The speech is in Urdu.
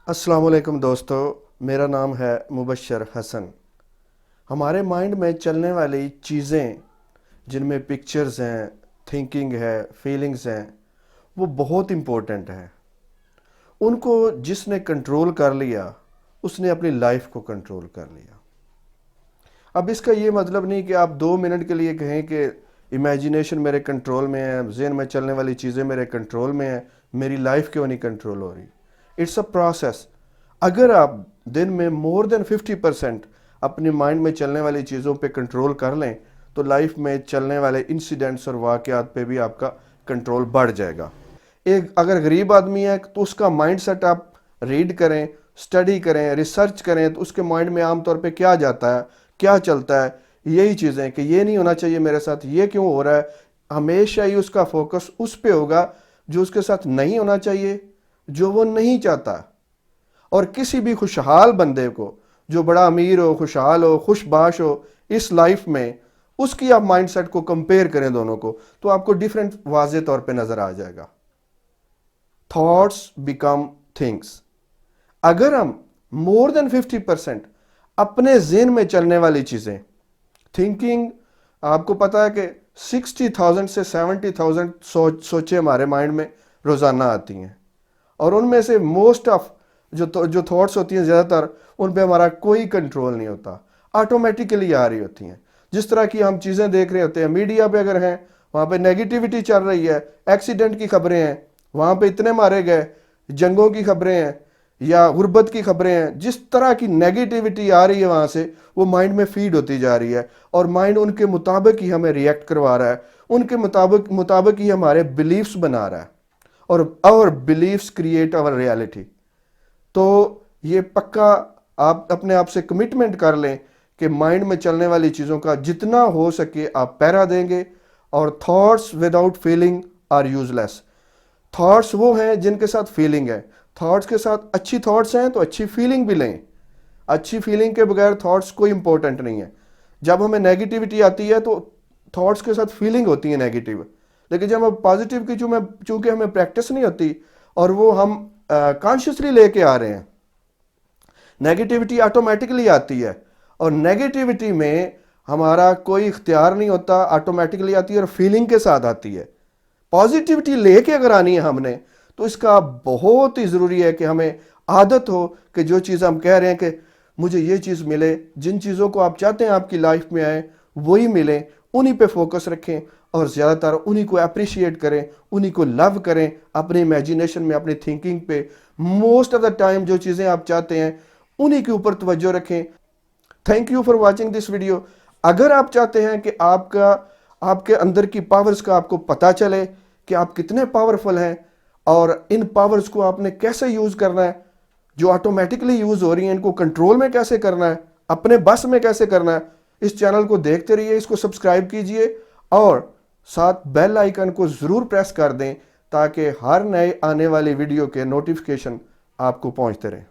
السلام علیکم دوستو، میرا نام ہے مبشر حسن۔ ہمارے مائنڈ میں چلنے والی چیزیں جن میں پکچرز ہیں، تھنکنگ ہے، فیلنگز ہیں، وہ بہت امپورٹنٹ ہیں۔ ان کو جس نے کنٹرول کر لیا اس نے اپنی لائف کو کنٹرول کر لیا۔ اب اس کا یہ مطلب نہیں کہ آپ 2 منٹ کے لیے کہیں کہ امیجینیشن میرے کنٹرول میں ہے، ذہن میں چلنے والی چیزیں میرے کنٹرول میں ہیں، میری لائف کیوں نہیں کنٹرول ہو رہی۔ It's a process. اگر آپ دن میں مور دین 50% اپنی مائنڈ میں چلنے والی چیزوں پہ کنٹرول کر لیں تو لائف میں چلنے والے انسیڈنٹس اور واقعات پہ بھی آپ کا کنٹرول بڑھ جائے گا۔ ایک اگر غریب آدمی ہے تو اس کا مائنڈ سیٹ آپ ریڈ کریں، سٹڈی کریں، ریسرچ کریں تو اس کے مائنڈ میں عام طور پہ کیا جاتا ہے، کیا چلتا ہے، یہی چیزیں کہ یہ نہیں ہونا چاہیے میرے ساتھ، یہ کیوں ہو رہا ہے۔ ہمیشہ ہی اس کا فوکس اس پہ ہوگا جو اس کے ساتھ نہیں ہونا چاہیے، جو وہ نہیں چاہتا۔ اور کسی بھی خوشحال بندے کو جو بڑا امیر ہو، خوشحال ہو، خوش باش ہو اس لائف میں، اس کی آپ مائنڈ سیٹ کو کمپیئر کریں دونوں کو تو آپ کو ڈیفرنٹ واضح طور پہ نظر آ جائے گا۔ Thoughts become things. اگر ہم مور دین 50% اپنے ذہن میں چلنے والی چیزیں، تھنکنگ، آپ کو پتا ہے کہ 60,000 سے 70,000 سوچیں ہمارے مائنڈ میں روزانہ آتی ہیں، اور ان میں سے موسٹ آف جو تھاٹس ہوتی ہیں زیادہ تر ان پہ ہمارا کوئی کنٹرول نہیں ہوتا، آٹومیٹیکلی آ رہی ہوتی ہیں۔ جس طرح کی ہم چیزیں دیکھ رہے ہوتے ہیں میڈیا پہ، اگر ہیں وہاں پہ نیگیٹیوٹی چل رہی ہے، ایکسیڈنٹ کی خبریں ہیں، وہاں پہ اتنے مارے گئے، جنگوں کی خبریں ہیں یا غربت کی خبریں ہیں، جس طرح کی نیگیٹیوٹی آ رہی ہے وہاں سے وہ مائنڈ میں فیڈ ہوتی جا رہی ہے، اور مائنڈ ان کے مطابق ہی ہمیں ریئیکٹ کروا رہا ہے، ان کے مطابق ہی ہمارے بلیفز بنا رہا ہے، اور our beliefs create our reality۔ تو یہ پکا آپ اپنے آپ سے کمٹمنٹ کر لیں کہ مائنڈ میں چلنے والی چیزوں کا جتنا ہو سکے آپ پیرا دیں گے، اور thoughts without feeling are useless. Thoughts وہ ہیں جن کے ساتھ فیلنگ ہے، تھاٹس کے ساتھ اچھی تھاٹس ہیں تو اچھی فیلنگ بھی لیں، اچھی فیلنگ کے بغیر تھاٹس کوئی امپورٹنٹ نہیں ہے۔ جب ہمیں نیگیٹیوٹی آتی ہے تو تھاٹس کے ساتھ فیلنگ ہوتی ہے نیگیٹیو، لیکن جب ہم پازیٹیو کی چونکہ ہمیں پریکٹس نہیں ہوتی اور وہ ہم کانشیسلی لے کے آ رہے ہیں، نیگیٹیوٹی آٹومیٹکلی آتی ہے، اور نیگیٹیوٹی میں ہمارا کوئی اختیار نہیں ہوتا، آٹومیٹکلی آتی ہے اور فیلنگ کے ساتھ آتی ہے۔ پازیٹیوٹی لے کے اگر آنی ہے ہم نے تو اس کا بہت ہی ضروری ہے کہ ہمیں عادت ہو کہ جو چیز ہم کہہ رہے ہیں کہ مجھے یہ چیز ملے، جن چیزوں کو آپ چاہتے ہیں آپ کی لائف میں آئیں وہی ملیں، انہی پہ فوکس رکھیں اور زیادہ تر انہی کو اپریشیٹ کریں، انہی کو لو کریں اپنی امیجینیشن میں، اپنی تھنکنگ پہ۔ موسٹ آف دا ٹائم جو چیزیں آپ چاہتے ہیں انہی کے اوپر توجہ رکھیں۔ Thank you for watching this video. اگر آپ چاہتے ہیں کہ آپ کے اندر کی پاورز کا آپ کو پتہ چلے کہ آپ کتنے پاورفل ہیں اور ان پاورز کو آپ نے کیسے یوز کرنا ہے، جو آٹومیٹکلی یوز ہو رہی ہیں ان کو کنٹرول میں کیسے کرنا ہے، اپنے بس میں کیسے کرنا ہے، اس چینل کو دیکھتے رہیے، اس کو سبسکرائب کیجئے اور ساتھ بیل آئیکن کو ضرور پریس کر دیں تاکہ ہر نئے آنے والی ویڈیو کے نوٹیفیکیشن آپ کو پہنچتے رہیں۔